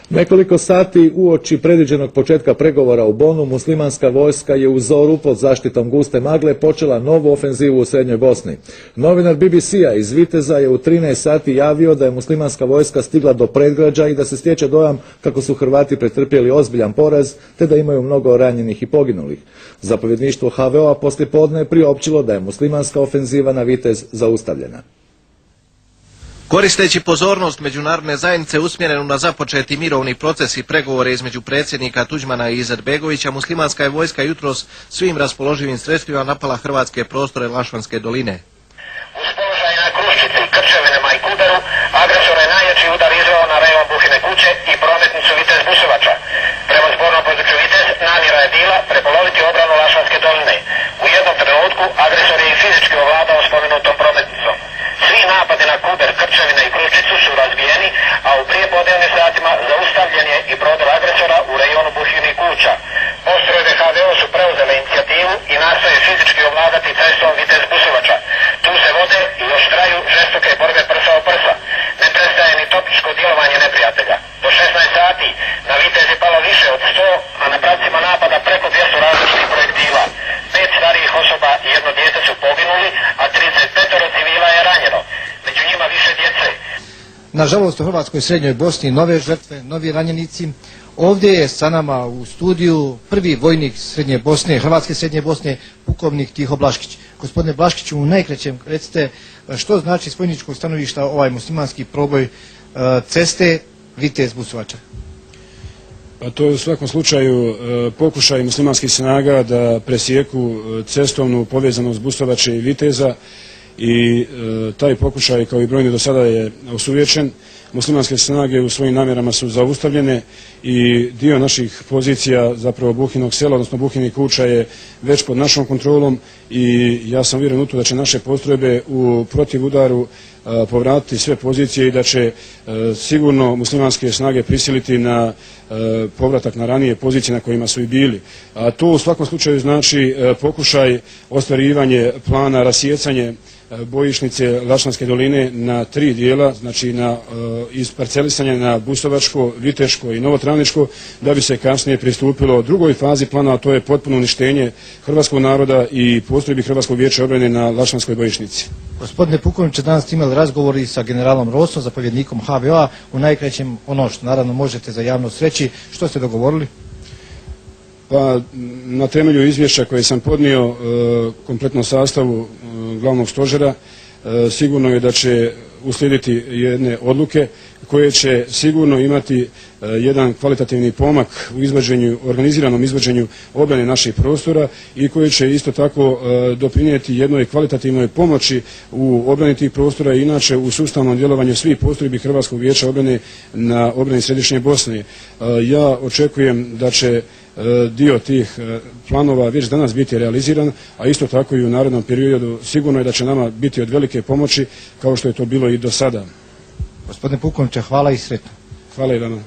Nekoliko sati uoči predviđenog početka pregovora u Bonu, muslimanska vojska je u zoru pod zaštitom guste magle počela novu ofenzivu u Srednjoj Bosni. Novinar BBC-a iz Viteza je u 13 sati javio da je muslimanska vojska stigla do predgrađa i da se stječe dojam kako su Hrvati pretrpjeli ozbiljan poraz, te da imaju mnogo ranjenih i poginulih. Zapovjedništvo HVO-a poslijepodne je priopćilo da je muslimanska ofenziva na Vitez zaustavljena. Koristeći pozornost međunarodne zajednice usmjerenu na započeti mirovni proces i pregovore između predsjednika Tuđmana i Izetbegovića, muslimanska je vojska jutros svim raspoloživim sredstvima napala hrvatske prostore Lašvanske doline. Uz položaj na Kruščici, Krčevinama i Kuberu, agresor je najjači udar izveo na rajon Buhine kuće i prometnicu Vitez-Busovača. Prema zbornom području Vitez namjera je bila prepoloviti obranu Lašvanske doline. U jednom trenutku agresor je i fizički ovladao spomenutom prometnicom. Svi napadi na Kuber, Krčevine i Kruščicu su razbijeni, a u prijepodnevnim satima zaustavljen je i prodor agresora u rejonu Buhinih kuća. Postrojbe HVO su preuzele inicijativu i nastoje fizički ovladati cestom Vitez-Busovača. Tu se vode i još traju žestoke borbe prsa o prsa. Ne prestaje ni topničko djelovanje neprijatelja. Do 16 sati na Vitez je palo više od 100, a na pravcima napada preko 200 različitih projektila. 5 starijih osoba i jedno dijete su poginuli, a 35 civila je ranjeno. Među njima više djece. Nažalost, u Hrvatskoj i Srednjoj Bosni nove žrtve, novi ranjenici. Ovdje je sa nama u studiju prvi vojnik Srednje Bosne, Hrvatske Srednje Bosne, pukovnik Tiho Blaškić. Gospodine Blaškiću, u najkraćem recite što znači s vojničkog stanovišta ovaj muslimanski proboj ceste Vitez-Busovača? Pa to je u svakom slučaju pokušaj muslimanskih snaga da presjeku cestovnu povezanost Busovače i Viteza i taj pokušaj kao i brojni do sada je osuvječen. Muslimanske snage u svojim namjerama su zaustavljene i dio naših pozicija, zapravo Buhinog sela, odnosno Buhinih kuća je već pod našom kontrolom i ja sam uvjeren u to da će naše postrojbe u protivudaru povratiti sve pozicije i da će sigurno muslimanske snage prisiliti na povratak na ranije pozicije na kojima su i bili. A to u svakom slučaju znači pokušaj ostvarivanje plana, rasjecanje bojišnice Lašvanske doline na 3 dijela, znači na isparcelisanje na Busovačko, Viteško i Novotravničko, da bi se kasnije pristupilo drugoj fazi plana, a to je potpuno uništenje hrvatskog naroda i postrojbi Hrvatskog vijeća obrane na Lašvanskoj bojišnici. Gospodine pukovniče, danas ste imali razgovori sa generalom Rosom, zapovjednikom HVO-a, u najkraćem ono što naravno možete za javnost reći, što ste dogovorili? Pa na temelju izvješća koje sam podnio kompletnom sastavu glavnog stožera, sigurno je da će uslijediti jedne odluke koje će sigurno imati jedan kvalitativni pomak u izvođenju, organiziranom izvođenju obrane naših prostora i koje će isto tako doprinijeti jednoj kvalitativnoj pomoći u obrani tih prostora i inače u sustavnom djelovanju svih postrojbi Hrvatskog vijeća obrane na obrani Središnje Bosne. Ja očekujem da će dio tih planova već danas biti realiziran, a isto tako i u narednom periodu sigurno je da će nama biti od velike pomoći kao što je to bilo i do sada. Gospodine pukovniče, hvala i sretno. Hvala i vama.